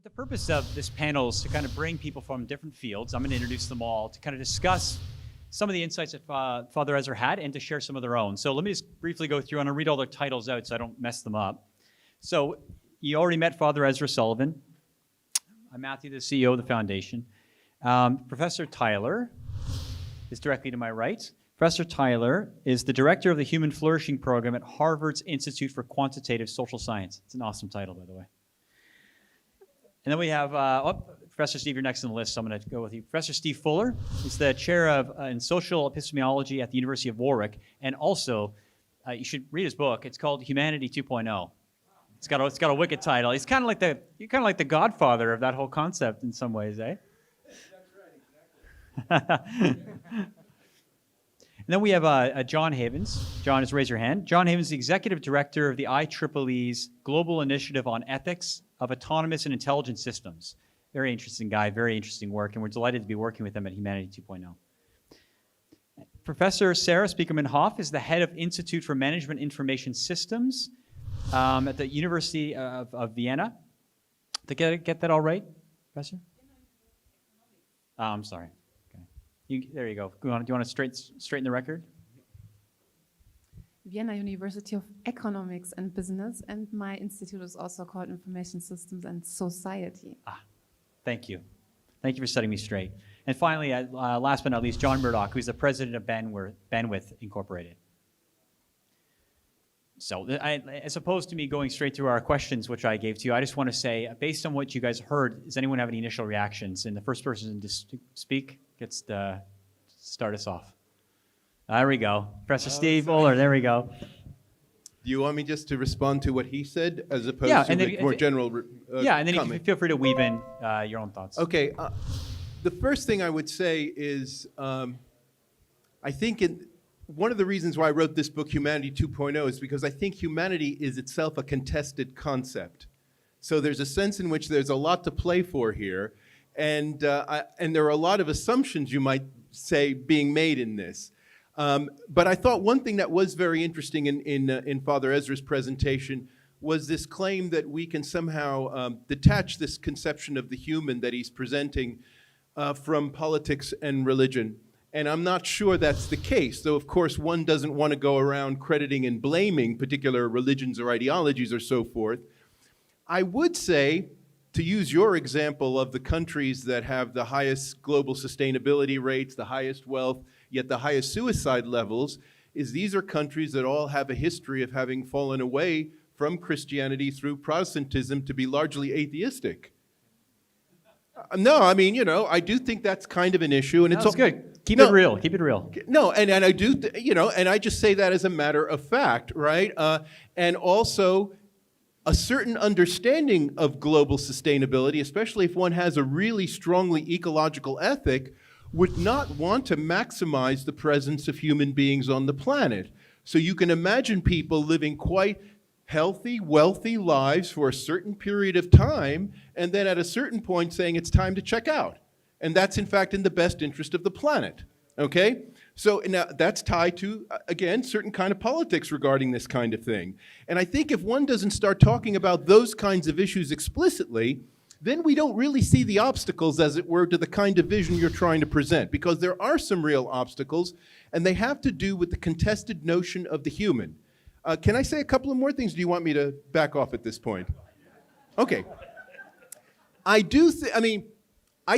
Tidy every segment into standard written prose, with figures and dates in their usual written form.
The purpose of this panel is to kind of bring people from different fields. I'm going to introduce them all to kind of discuss some of the insights that Father Ezra had and to share some of their own. So let me just briefly go through, and I'll read all their titles out so I don't mess them up. So you already met Father Ezra Sullivan. I'm Matthew, the CEO of the foundation. Professor Tyler is directly to my right. Professor Tyler is the director of the Human Flourishing Program at Harvard's Institute for Quantitative Social Science. It's an awesome title, by the way. And then we have, Professor Steve, you're next on the list, so I'm going to go with you. Professor Steve Fuller is the chair of in social epistemology at the University of Warwick, and also, you should read his book. It's called Humanity 2.0. It's got a wicked title. You're kind of like the godfather of that whole concept in some ways, eh? That's right, exactly. And then we have John Havens. John, just raise your hand. John Havens is the executive director of the IEEE's Global Initiative on Ethics of Autonomous and Intelligent Systems. Very interesting guy, very interesting work, and we're delighted to be working with him at Humanity 2.0. Professor Sarah Spiekermann-Hoff is the head of Institute for Management Information Systems at the University of Vienna. Did I get that all right, Professor? Oh, I'm sorry. Okay. There you go. Do you want to straighten the record? Vienna University of Economics and Business, and my institute is also called Information Systems and Society. Thank you. Thank you for setting me straight. And finally, last but not least, John Murdock, who's the president of Bandwidth Incorporated. So as opposed to me going straight through our questions, which I gave to you, I just want to say, based on what you guys heard, does anyone have any initial reactions? And the first person to speak gets to start us off. There we go. Professor Steve Fuller, there we go. Do you want me just to respond to what he said as opposed to the more general and then you feel free to weave in your own thoughts. Okay. The first thing I would say is I think one of the reasons why I wrote this book, Humanity 2.0, is because I think humanity is itself a contested concept. So there's a sense in which there's a lot to play for here, and there are a lot of assumptions, you might say, being made in this. But I thought one thing that was very interesting in Father Ezra's presentation was this claim that we can somehow detach this conception of the human that he's presenting from politics and religion. And I'm not sure that's the case, though of course one doesn't want to go around crediting and blaming particular religions or ideologies or so forth. I would say, to use your example of the countries that have the highest global sustainability rates, the highest wealth, yet the highest suicide levels, is these are countries that all have a history of having fallen away from Christianity through Protestantism to be largely atheistic. No, I mean, I do think that's kind of an issue, and it's all good. Keep it real. Keep it real. No, and I do, and I just say that as a matter of fact, right? And also a certain understanding of global sustainability, especially if one has a really strongly ecological ethic, would not want to maximize the presence of human beings on the planet. So you can imagine people living quite healthy, wealthy lives for a certain period of time, and then at a certain point saying it's time to check out. And that's in fact in the best interest of the planet, okay? So now that's tied to, again, certain kind of politics regarding this kind of thing. And I think if one doesn't start talking about those kinds of issues explicitly, then we don't really see the obstacles, as it were, to the kind of vision you're trying to present, because there are some real obstacles, and they have to do with the contested notion of the human. Can I say a couple of more things? Do you want me to back off at this point? Okay. I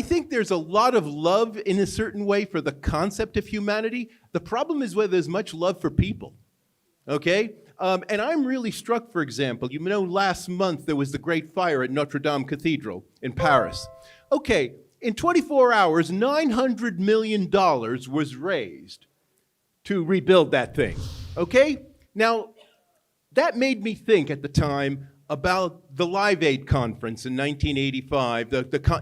think there's a lot of love in a certain way for the concept of humanity. The problem is whether there's much love for people, okay? And I'm really struck, for example, last month there was the great fire at Notre Dame Cathedral in Paris. Okay, in 24 hours, $900 million was raised to rebuild that thing, okay? Now, that made me think at the time about the Live Aid conference in 1985.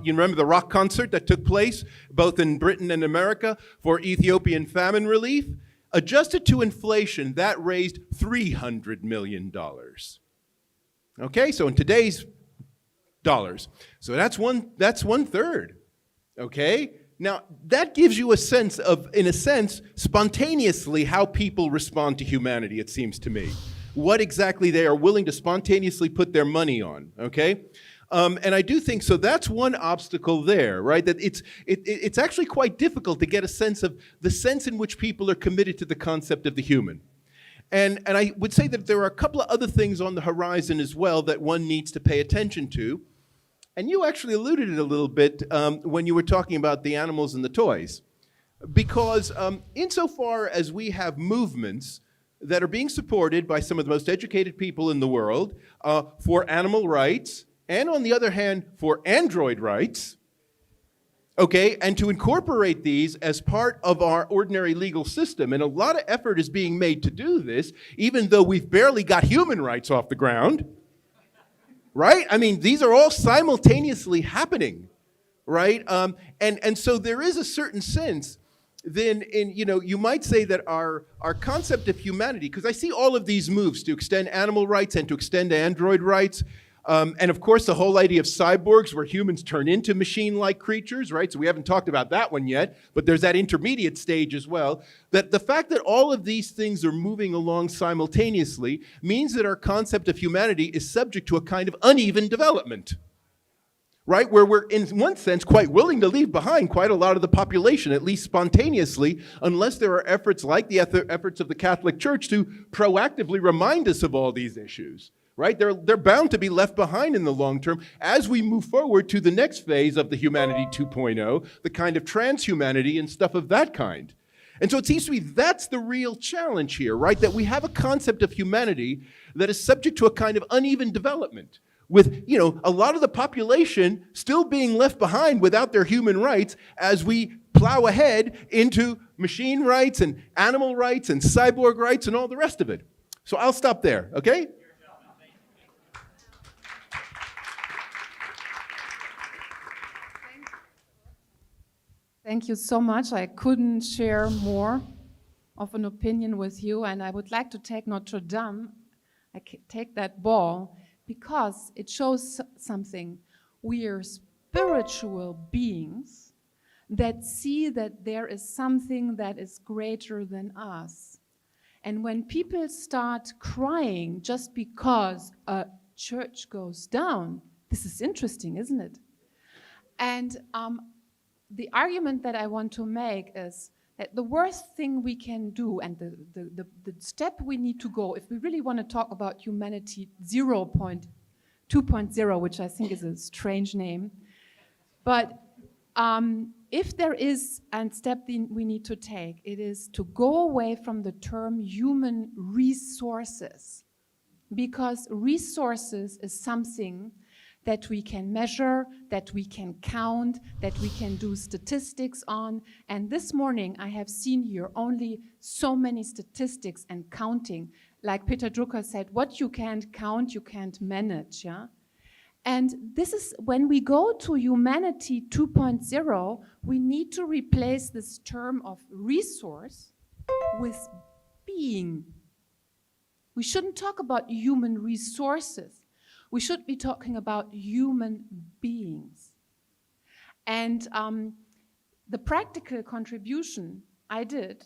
You remember the rock concert that took place both in Britain and America for Ethiopian famine relief? Adjusted to inflation, that raised $300 million. Okay, so in today's dollars. So that's one third, okay? Now, that gives you a sense of, in a sense, spontaneously how people respond to humanity, it seems to me. What exactly they are willing to spontaneously put their money on, okay? And I do think, so that's one obstacle there, right? That it's actually quite difficult to get a sense of the sense in which people are committed to the concept of the human. And I would say that there are a couple of other things on the horizon as well that one needs to pay attention to. And you actually alluded it a little bit when you were talking about the animals and the toys. Because insofar as we have movements that are being supported by some of the most educated people in the world for animal rights, and on the other hand, for android rights, okay, and to incorporate these as part of our ordinary legal system. And a lot of effort is being made to do this, even though we've barely got human rights off the ground, right? I mean, these are all simultaneously happening, right? And so there is a certain sense then in, you might say that our concept of humanity, because I see all of these moves to extend animal rights and to extend android rights, and of course the whole idea of cyborgs where humans turn into machine-like creatures, right? So we haven't talked about that one yet, but there's that intermediate stage as well. That the fact that all of these things are moving along simultaneously means that our concept of humanity is subject to a kind of uneven development, right? Where we're, in one sense, quite willing to leave behind quite a lot of the population, at least spontaneously, unless there are efforts like the efforts of the Catholic Church to proactively remind us of all these issues, right? They're bound to be left behind in the long term as we move forward to the next phase of the Humanity 2.0, the kind of transhumanity and stuff of that kind. And so it seems to me that's the real challenge here, right? That we have a concept of humanity that is subject to a kind of uneven development, with a lot of the population still being left behind without their human rights as we plow ahead into machine rights and animal rights and cyborg rights and all the rest of it. So I'll stop there, okay? Thank you so much. I couldn't share more of an opinion with you, and I would like to take Notre Dame, take that ball, because it shows something. We are spiritual beings that see that there is something that is greater than us. And when people start crying just because a church goes down, this is interesting, isn't it? And the argument that I want to make is that the worst thing we can do, and the step we need to go, if we really want to talk about humanity 2.0, which I think is a strange name, but if there is a step we need to take, it is to go away from the term human resources, because resources is something that we can measure, that we can count, that we can do statistics on. And this morning I have seen here only so many statistics and counting. Like Peter Drucker said, what you can't count, you can't manage, yeah? And this is, when we go to humanity 2.0, we need to replace this term of resource with being. We shouldn't talk about human resources. We should be talking about human beings. And the practical contribution I did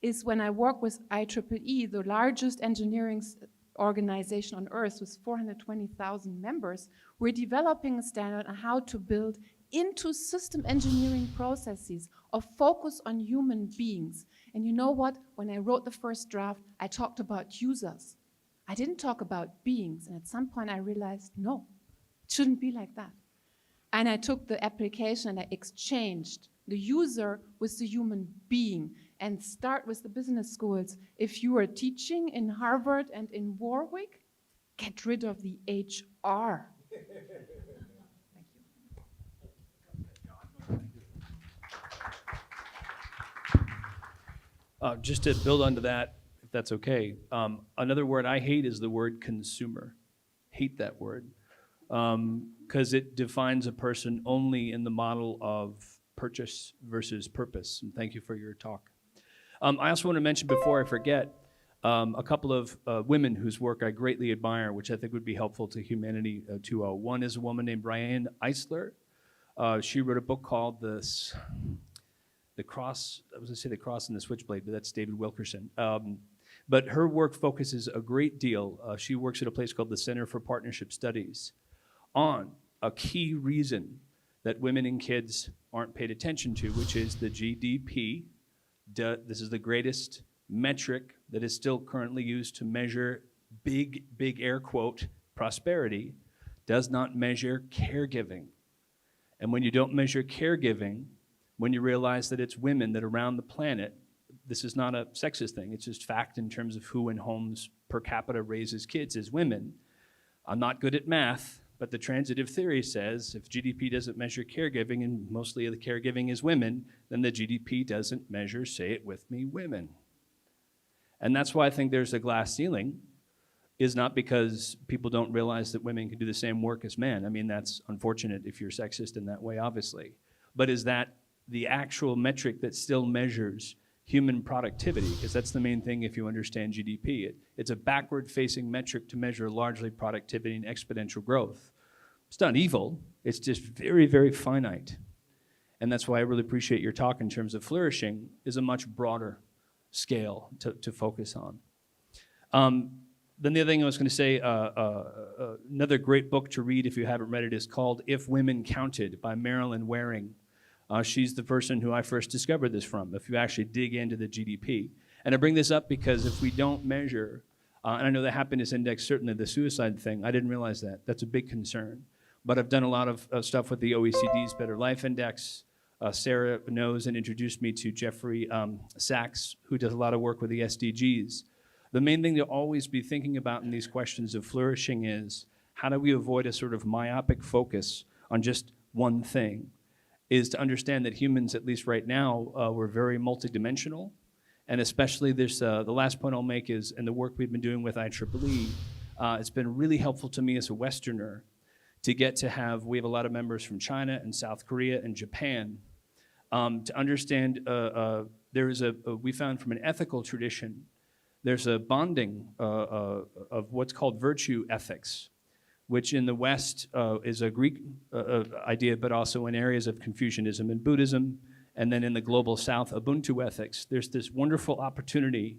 is when I worked with IEEE, the largest engineering organization on earth with 420,000 members, we're developing a standard on how to build into system engineering processes a focus on human beings. And you know what? When I wrote the first draft, I talked about users. I didn't talk about beings, and at some point I realized, no, it shouldn't be like that. And I took the application and I exchanged the user with the human being, and start with the business schools. If you are teaching in Harvard and in Warwick, get rid of the HR. Thank you. Just to build onto that, if that's okay, another word I hate is the word consumer. Hate that word, because it defines a person only in the model of purchase versus purpose. And thank you for your talk. I also want to mention, before I forget, a couple of women whose work I greatly admire, which I think would be helpful to Humanity 2.0. One is a woman named Brianne Eisler. She wrote a book called The Cross, I was going to say The Cross and the Switchblade, but that's David Wilkerson. But her work focuses a great deal. She works at a place called the Center for Partnership Studies on a key reason that women and kids aren't paid attention to, which is the GDP. This is the greatest metric that is still currently used to measure big air quote, prosperity, does not measure caregiving. And when you don't measure caregiving, when you realize that it's women that around the planet, this is not a sexist thing, it's just fact in terms of who in homes per capita raises kids is women. I'm not good at math, but the transitive theory says if GDP doesn't measure caregiving, and mostly the caregiving is women, then the GDP doesn't measure, say it with me, women. And that's why I think there's a glass ceiling, is not because people don't realize that women can do the same work as men. I mean, that's unfortunate if you're sexist in that way, obviously. But is that the actual metric that still measures human productivity? Because that's the main thing if you understand GDP. It's a backward-facing metric to measure largely productivity and exponential growth. It's not evil, it's just very, very finite. And that's why I really appreciate your talk in terms of flourishing is a much broader scale to focus on. Then the other thing I was going to say, another great book to read if you haven't read it is called If Women Counted by Marilyn Waring. She's the person who I first discovered this from, if you actually dig into the GDP. And I bring this up because if we don't measure, and I know the happiness index, certainly the suicide thing, I didn't realize that. That's a big concern. But I've done a lot of stuff with the OECD's Better Life Index. Sarah knows and introduced me to Jeffrey Sachs, who does a lot of work with the SDGs. The main thing to always be thinking about in these questions of flourishing is how do we avoid a sort of myopic focus on just one thing? Is to understand that humans, at least right now, we're very multidimensional. And especially this, the last point I'll make is, in the work we've been doing with IEEE, it's been really helpful to me as a Westerner to get to have, we have a lot of members from China and South Korea and Japan, to understand we found from an ethical tradition, there's a bonding of what's called virtue ethics, which in the West is a Greek idea, but also in areas of Confucianism and Buddhism, and then in the global South, Ubuntu ethics. There's this wonderful opportunity,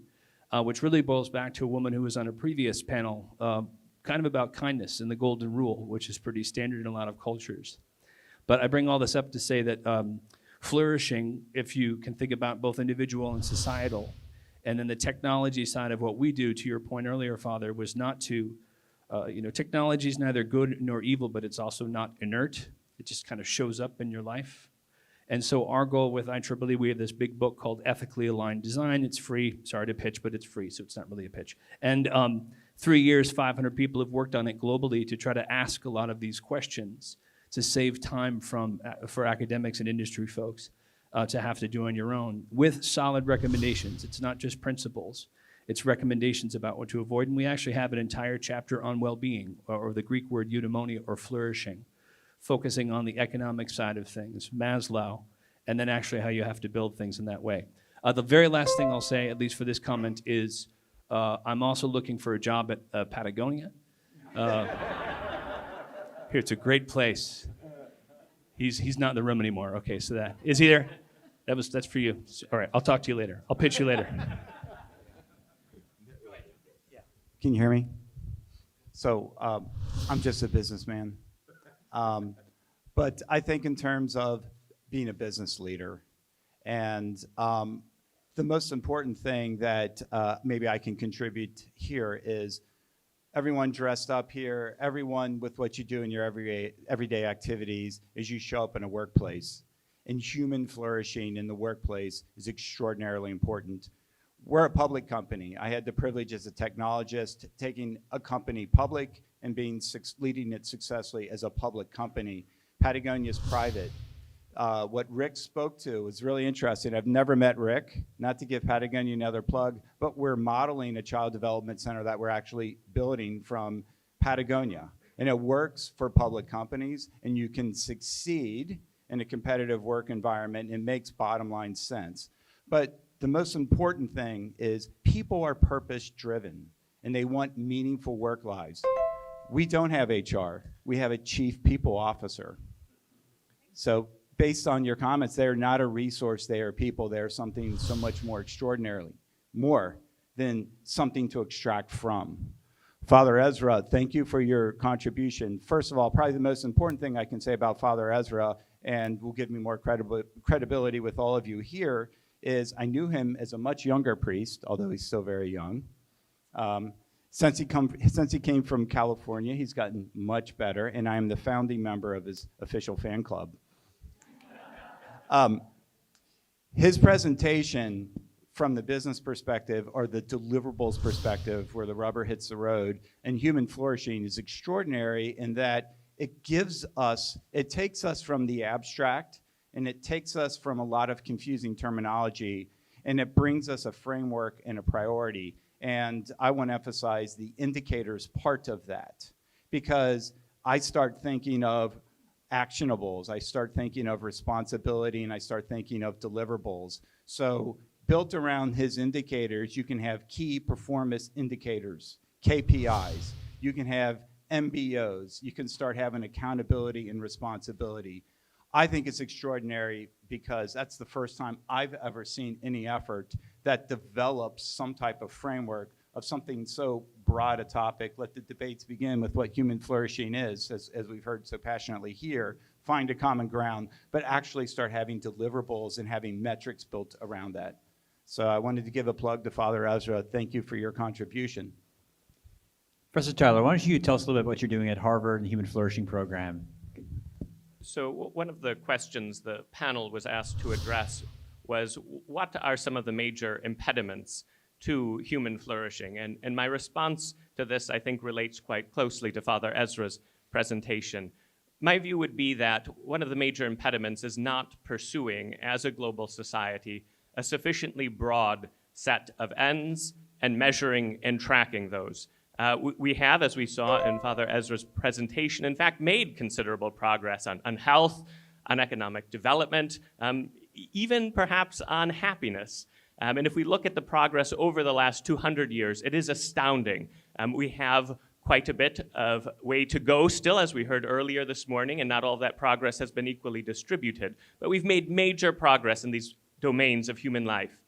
which really boils back to a woman who was on a previous panel, kind of about kindness and the golden rule, which is pretty standard in a lot of cultures. But I bring all this up to say that flourishing, if you can think about both individual and societal, and then the technology side of what we do, to your point earlier, Father, was not to, technology is neither good nor evil, but it's also not inert. It just kind of shows up in your life. And so our goal with IEEE, we have this big book called Ethically Aligned Design. It's free. Sorry to pitch, but it's free, so it's not really a pitch. And 3 years, 500 people have worked on it globally to try to ask a lot of these questions to save time for academics and industry folks to have to do on your own with solid recommendations. It's not just principles. It's recommendations about what to avoid. And we actually have an entire chapter on well-being, or the Greek word eudaimonia, or flourishing, focusing on the economic side of things, Maslow, and then actually how you have to build things in that way. The very last thing I'll say, at least for this comment, is I'm also looking for a job at Patagonia. Here, it's a great place. He's not in the room anymore. Okay, so that, is he there? That's for you. All right, I'll talk to you later. I'll pitch you later. Can you hear me? So I'm just a businessman. But I think in terms of being a business leader, and the most important thing that maybe I can contribute here is everyone dressed up here, everyone with what you do in your everyday activities is you show up in a workplace. And human flourishing in the workplace is extraordinarily important. We're a public company. I had the privilege as a technologist taking a company public and leading it successfully as a public company. Patagonia's private. What Rick spoke to was really interesting. I've never met Rick, not to give Patagonia another plug, but we're modeling a child development center that we're actually building from Patagonia. And it works for public companies, and you can succeed in a competitive work environment. It makes bottom line sense. But the most important thing is people are purpose driven, and they want meaningful work lives. We don't have HR. We have a chief people officer. So based on your comments, they are not a resource, they are people. They are something so much more extraordinarily, more than something to extract from. Father Ezra, thank you for your contribution. First of all, probably the most important thing I can say about Father Ezra, and will give me more credibility with all of you here, is I knew him as a much younger priest, although he's still very young. Since he came from California, he's gotten much better, and I am the founding member of his official fan club. His presentation from the business perspective or the deliverables perspective, where the rubber hits the road, and human flourishing is extraordinary in that it takes us from the abstract, and it takes us from a lot of confusing terminology, and it brings us a framework and a priority. And I want to emphasize the indicators part of that, because I start thinking of actionables, I start thinking of responsibility, and I start thinking of deliverables. So built around his indicators, you can have key performance indicators, KPIs. You can have MBOs. You can start having accountability and responsibility. I think it's extraordinary because that's the first time I've ever seen any effort that develops some type of framework of something so broad a topic. Let the debates begin with what human flourishing is, as we've heard so passionately here, find a common ground, but actually start having deliverables and having metrics built around that. So I wanted to give a plug to Father Ezra. Thank you for your contribution. Professor Tyler, why don't you tell us a little bit what you're doing at Harvard and the Human Flourishing Program? So one of the questions the panel was asked to address was, what are some of the major impediments to human flourishing? And my response to this, I think, relates quite closely to Father Ezra's presentation. My view would be that one of the major impediments is not pursuing, as a global society, a sufficiently broad set of ends and measuring and tracking those. We have, as we saw in Father Ezra's presentation, in fact, made considerable progress on health, on economic development, even perhaps on happiness. And if we look at the progress over the last 200 years, it is astounding. We have quite a bit of way to go still, as we heard earlier this morning, and not all of that progress has been equally distributed. But we've made major progress in these domains of human life.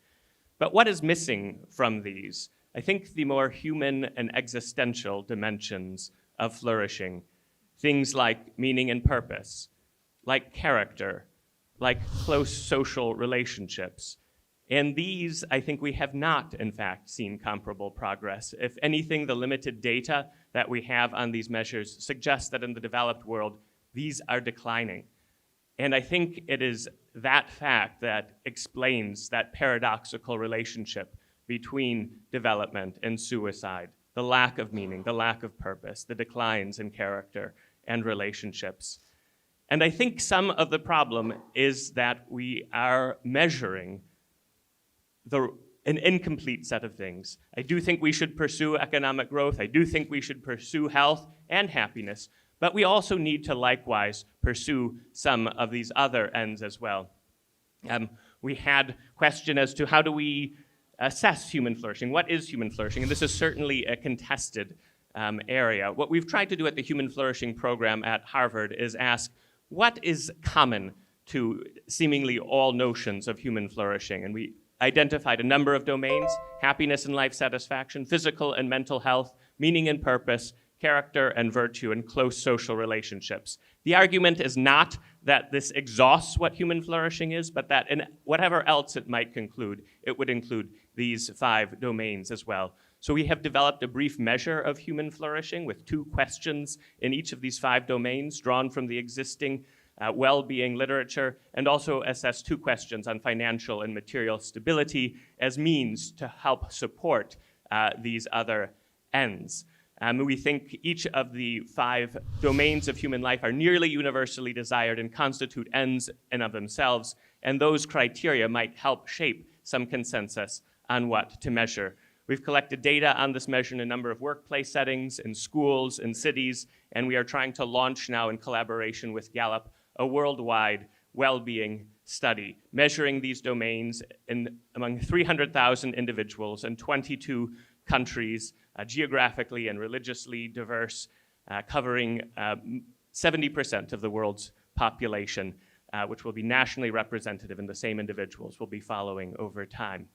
But what is missing from these? I think the more human and existential dimensions of flourishing, things like meaning and purpose, like character, like close social relationships. And these, I think we have not, in fact, seen comparable progress. If anything, the limited data that we have on these measures suggests that in the developed world, these are declining. And I think it is that fact that explains that paradoxical relationship between development and suicide, the lack of meaning, the lack of purpose, the declines in character and relationships. And I think some of the problem is that we are measuring an incomplete set of things. I do think we should pursue economic growth. I do think we should pursue health and happiness. But we also need to likewise pursue some of these other ends as well. We had a question as to how do we assess human flourishing? What is human flourishing? And this is certainly a contested area. What we've tried to do at the Human Flourishing Program at Harvard is ask, what is common to seemingly all notions of human flourishing? And we identified a number of domains: happiness and life satisfaction, physical and mental health, meaning and purpose, character and virtue, and close social relationships. The argument is not that this exhausts what human flourishing is, but that in whatever else it might conclude, it would include these 5 domains as well. So we have developed a brief measure of human flourishing with 2 questions in each of these 5 domains, drawn from the existing well-being literature, and also assess 2 questions on financial and material stability as means to help support these other ends. We think each of the 5 domains of human life are nearly universally desired and constitute ends in of themselves, and those criteria might help shape some consensus on what to measure. We've collected data on this measure in a number of workplace settings, in schools, in cities, and we are trying to launch now in collaboration with Gallup a worldwide well-being study, measuring these domains among 300,000 individuals in 22 countries, geographically and religiously diverse, covering 70% of the world's population, which will be nationally representative, and the same individuals will be following over time.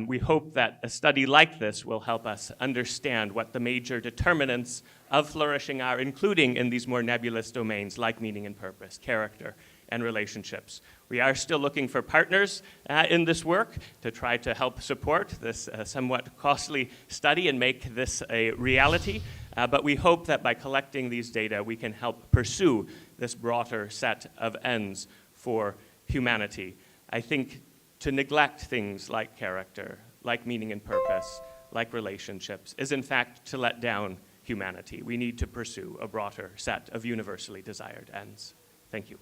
We hope that a study like this will help us understand what the major determinants of flourishing are, including in these more nebulous domains like meaning and purpose, character, and relationships. We are still looking for partners in this work to try to help support this somewhat costly study and make this a reality. But we hope that by collecting these data, we can help pursue this broader set of ends for humanity. I think to neglect things like character, like meaning and purpose, like relationships, is in fact to let down humanity. We need to pursue a broader set of universally desired ends. Thank you.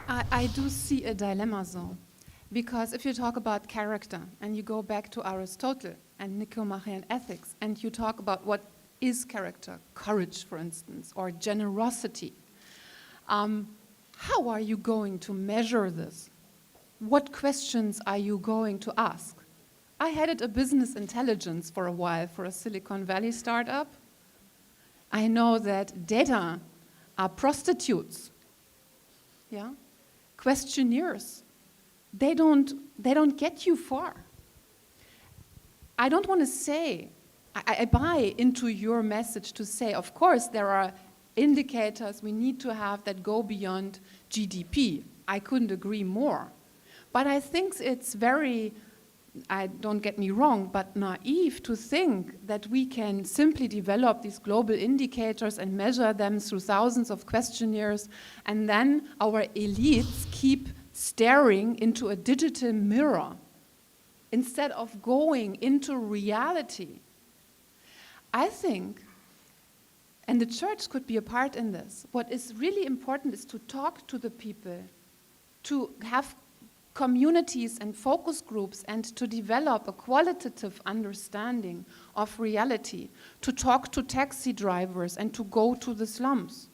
I do see a dilemma though, because if you talk about character and you go back to Aristotle and Nicomachean ethics and you talk about what is character, courage for instance, or generosity, how are you going to measure this? What questions are you going to ask? I headed a business intelligence for a while for a Silicon Valley startup. I know that data are prostitutes, yeah? Questionnaires, they don't get you far. I don't want to say, I buy into your message to say, of course, there are indicators we need to have that go beyond GDP. I couldn't agree more. But I think it's very, don't get me wrong, but naive to think that we can simply develop these global indicators and measure them through thousands of questionnaires, and then our elites keep staring into a digital mirror instead of going into reality. I think, and the church could be a part in this, what is really important is to talk to the people, to have communities and focus groups, and to develop a qualitative understanding of reality, to talk to taxi drivers and to go to the slums,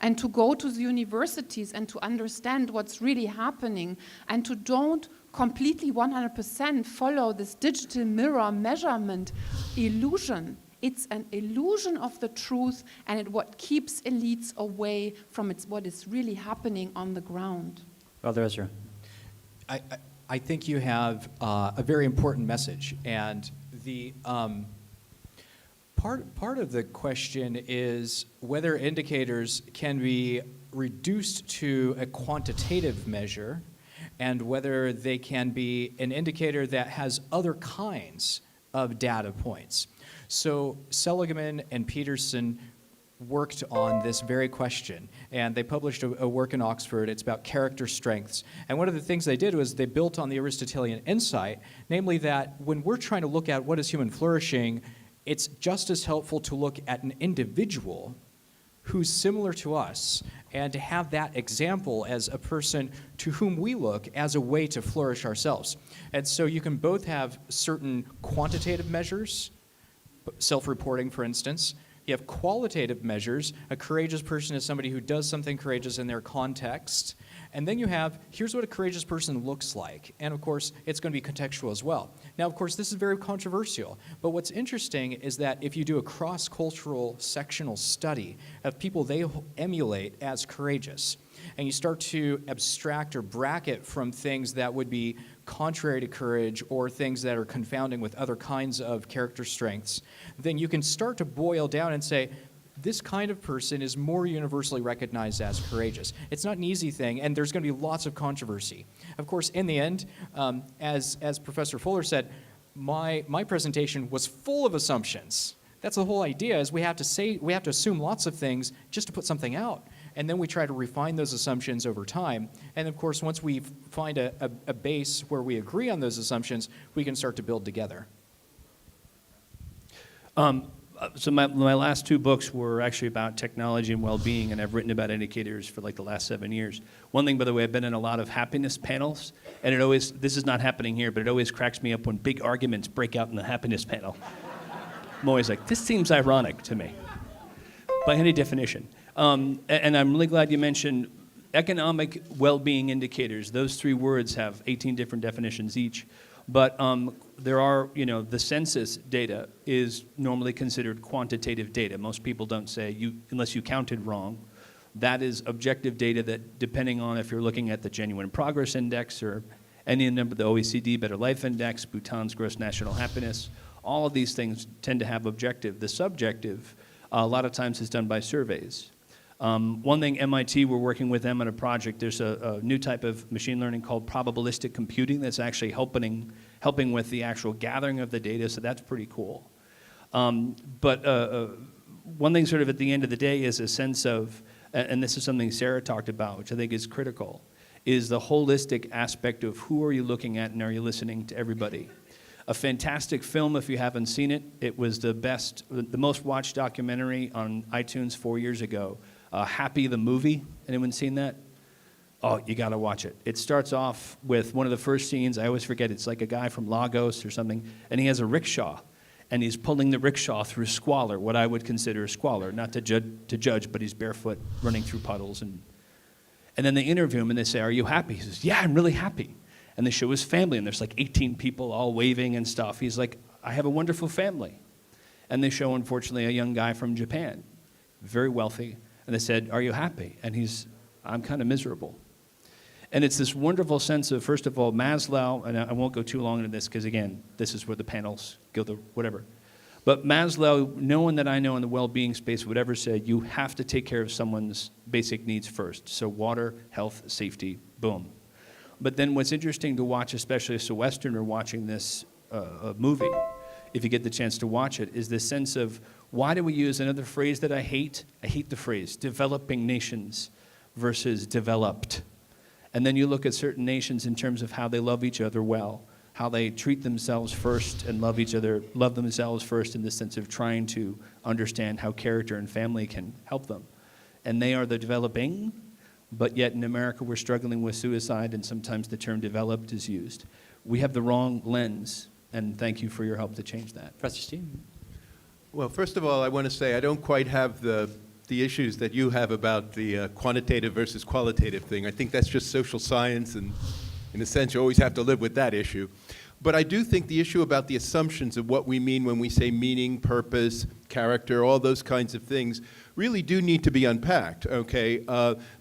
and to go to the universities and to understand what's really happening, and to don't completely 100% follow this digital mirror measurement illusion. It's an illusion of the truth, and it what keeps elites away from what is really happening on the ground. Father Ezra. I think you have a very important message, and the part of the question is whether indicators can be reduced to a quantitative measure, and whether they can be an indicator that has other kinds of data points. So Sullivan and Peterson worked on this very question, and they published a work in Oxford. It's about character strengths. And one of the things they did was they built on the Aristotelian insight, namely that when we're trying to look at what is human flourishing, it's just as helpful to look at an individual who's similar to us and to have that example as a person to whom we look as a way to flourish ourselves. And so you can both have certain quantitative measures, self-reporting, for instance. You have qualitative measures. A courageous person is somebody who does something courageous in their context. And then you have, here's what a courageous person looks like. And of course, it's going to be contextual as well. Now, of course, this is very controversial. But what's interesting is that if you do a cross-cultural sectional study of people they emulate as courageous, and you start to abstract or bracket from things that would be contrary to courage or things that are confounding with other kinds of character strengths, then you can start to boil down and say, this kind of person is more universally recognized as courageous. It's not an easy thing, and there's going to be lots of controversy. Of course, in the end, as Professor Fuller said, my presentation was full of assumptions. That's the whole idea, is we have to assume lots of things just to put something out. And then we try to refine those assumptions over time. And of course, once we find a base where we agree on those assumptions, we can start to build together. So my last two books were actually about technology and well-being, and I've written about indicators for like the last 7 years. One thing, by the way, I've been in a lot of happiness panels, and this is not happening here, but it always cracks me up when big arguments break out in the happiness panel. I'm always like, this seems ironic to me, by any definition. And I'm really glad you mentioned economic well-being indicators. Those three words have 18 different definitions each. But there are, the census data is normally considered quantitative data. Most people don't say, unless you counted wrong, That is objective data that, depending on if you're looking at the Genuine Progress Index or any number of the OECD Better Life Index, Bhutan's Gross National Happiness, all of these things tend to have objective. The subjective, a lot of times, is done by surveys. One thing, MIT, we're working with them on a project. There's a new type of machine learning called probabilistic computing that's actually helping with the actual gathering of the data, so that's pretty cool. But one thing sort of at the end of the day is a sense of, and this is something Sarah talked about, which I think is critical, is the holistic aspect of who are you looking at and are you listening to everybody. A fantastic film, if you haven't seen it. It was the most watched documentary on iTunes 4 years ago. Happy the movie. Anyone seen that? Oh, you got to watch it. It starts off with one of the first scenes. I always forget. It's like a guy from Lagos or something, and he has a rickshaw, and he's pulling the rickshaw through squalor, what I would consider squalor, not to judge, but he's barefoot, running through puddles, and then they interview him and they say, "Are you happy?" He says, "Yeah, I'm really happy." And they show his family, and there's like 18 people all waving and stuff. He's like, "I have a wonderful family." And they show, unfortunately, a young guy from Japan, very wealthy, and they said, "Are you happy?" And "I'm kind of miserable." And it's this wonderful sense of, first of all, Maslow, and I won't go too long into this because, again, this is where the panels go, whatever. But Maslow, no one that I know in the well-being space would ever say, you have to take care of someone's basic needs first. So water, health, safety, boom. But then what's interesting to watch, especially as a Westerner watching this movie, if you get the chance to watch it, is this sense of, why do we use another phrase that I hate? I hate the phrase, developing nations versus developed. And then you look at certain nations in terms of how they love each other well, how they treat themselves first and love themselves first in the sense of trying to understand how character and family can help them. And they are the developing, but yet in America we're struggling with suicide, and sometimes the term developed is used. We have the wrong lens, and thank you for your help to change that. Professor Steen? Well, first of all, I want to say I don't quite have the issues that you have about the quantitative versus qualitative thing. I think that's just social science, and in a sense, you always have to live with that issue. But I do think the issue about the assumptions of what we mean when we say meaning, purpose, character, all those kinds of things really do need to be unpacked, okay?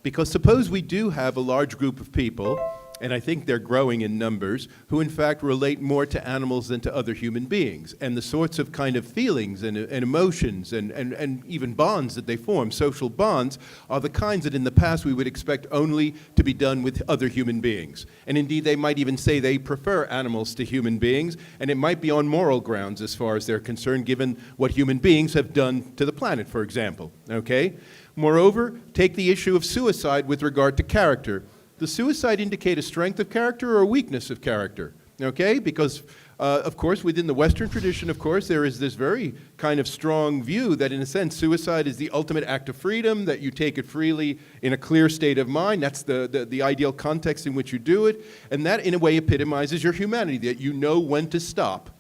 Because suppose we do have a large group of people, and I think they're growing in numbers, who in fact relate more to animals than to other human beings. And the sorts of kind of feelings and emotions and even bonds that they form, social bonds, are the kinds that in the past we would expect only to be done with other human beings. And indeed, they might even say they prefer animals to human beings, and it might be on moral grounds as far as they're concerned, given what human beings have done to the planet, for example, okay? Moreover, take the issue of suicide with regard to character. Does suicide indicate a strength of character or a weakness of character? Okay, because of course within the Western tradition, of course, there is this very kind of strong view that in a sense suicide is the ultimate act of freedom, that you take it freely in a clear state of mind. That's the ideal context in which you do it, and that in a way epitomizes your humanity, that you know when to stop.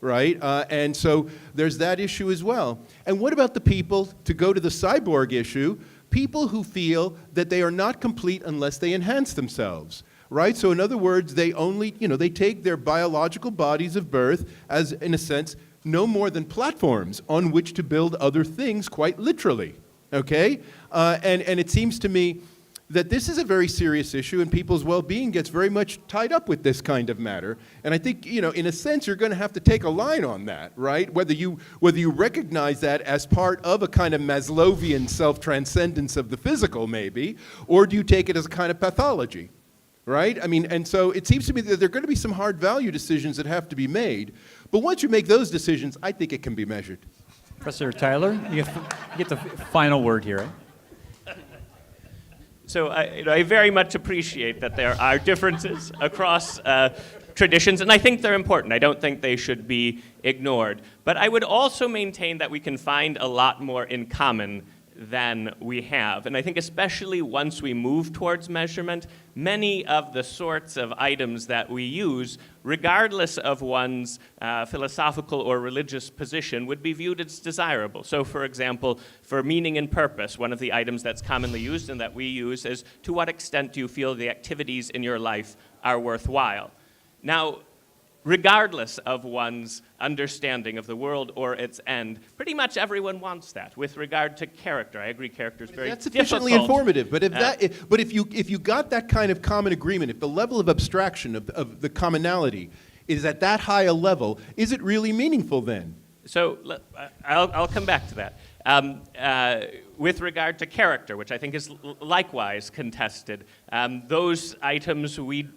Right? And so there's that issue as well. And what about the people, to go to the cyborg issue, people who feel that they are not complete unless they enhance themselves, right? So in other words, they only, they take their biological bodies of birth as, in a sense, no more than platforms on which to build other things, quite literally, okay? And it seems to me that this is a very serious issue, and people's well-being gets very much tied up with this kind of matter. And I think, in a sense, you're going to have to take a line on that, right? Whether you recognize that as part of a kind of Maslowian self-transcendence of the physical, maybe, or do you take it as a kind of pathology, right? I mean, and so it seems to me that there are going to be some hard value decisions that have to be made. But once you make those decisions, I think it can be measured. Professor Tyler, you get the final word here, right? So I very much appreciate that there are differences across traditions, and I think they're important. I don't think they should be ignored. But I would also maintain that we can find a lot more in common than we have. And I think especially once we move towards measurement, many of the sorts of items that we use, regardless of one's philosophical or religious position, would be viewed as desirable. So for example, for meaning and purpose, one of the items that's commonly used and that we use is, to what extent do you feel the activities in your life are worthwhile? Now, regardless of one's understanding of the world or its end. Pretty much everyone wants that. With regard to character, I agree character is very That's difficult. sufficiently informative. But if you got that kind of common agreement, if the level of abstraction of the commonality is at that high a level, is it really meaningful then? So I'll come back to that. With regard to character, which I think is likewise contested, those items we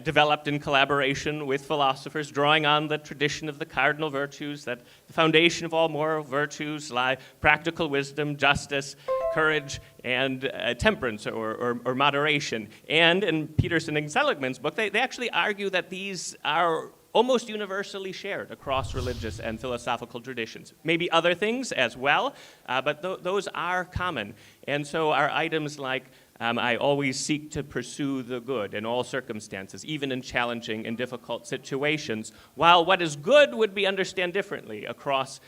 developed in collaboration with philosophers, drawing on the tradition of the cardinal virtues, that the foundation of all moral virtues lie practical wisdom, justice, courage, and temperance or moderation. And in Peterson and Seligman's book, they actually argue that these are almost universally shared across religious and philosophical traditions. Maybe other things as well, but those are common. And so our items like I always seek to pursue the good in all circumstances, even in challenging and difficult situations. While what is good would be understood differently across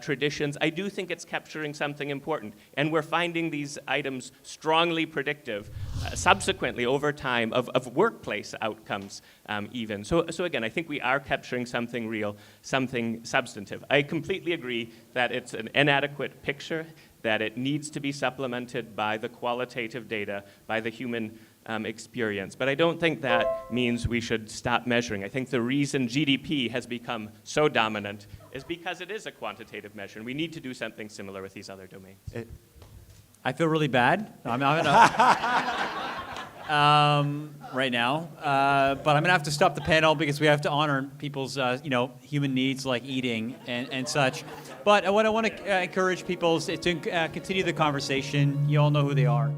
traditions, I do think it's capturing something important. And we're finding these items strongly predictive, subsequently over time, of workplace outcomes even. So again, I think we are capturing something real, something substantive. I completely agree that it's an inadequate picture, that it needs to be supplemented by the qualitative data, by the human experience. But I don't think that means we should stop measuring. I think the reason GDP has become so dominant is because it is a quantitative measure, and we need to do something similar with these other domains. I feel really bad. I'm gonna, right now, but I'm gonna have to stop the panel because we have to honor people's, human needs like eating and such. But what I want to encourage people is to continue the conversation. You all know who they are.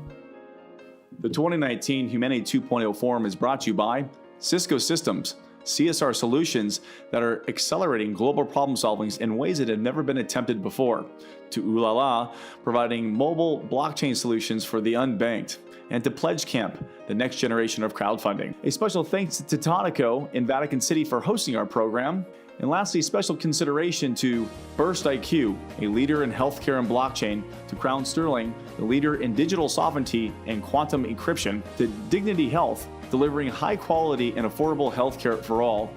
The 2019 Humanity 2.0 Forum is brought to you by Cisco Systems, CSR solutions that are accelerating global problem solvings in ways that have never been attempted before, to Ulala, providing mobile blockchain solutions for the unbanked, and to Pledge Camp, the next generation of crowdfunding. A special thanks to Tonico in Vatican City for hosting our program. And lastly, special consideration to Burst IQ, a leader in healthcare and blockchain, to Crown Sterling, the leader in digital sovereignty and quantum encryption, to Dignity Health, delivering high quality and affordable healthcare for all.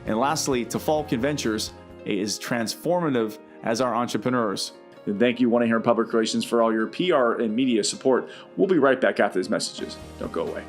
And lastly, to Falcon Ventures, is transformative as our entrepreneurs. And thank you, 1-800 Public Relations, for all your PR and media support. We'll be right back after these messages. Don't go away.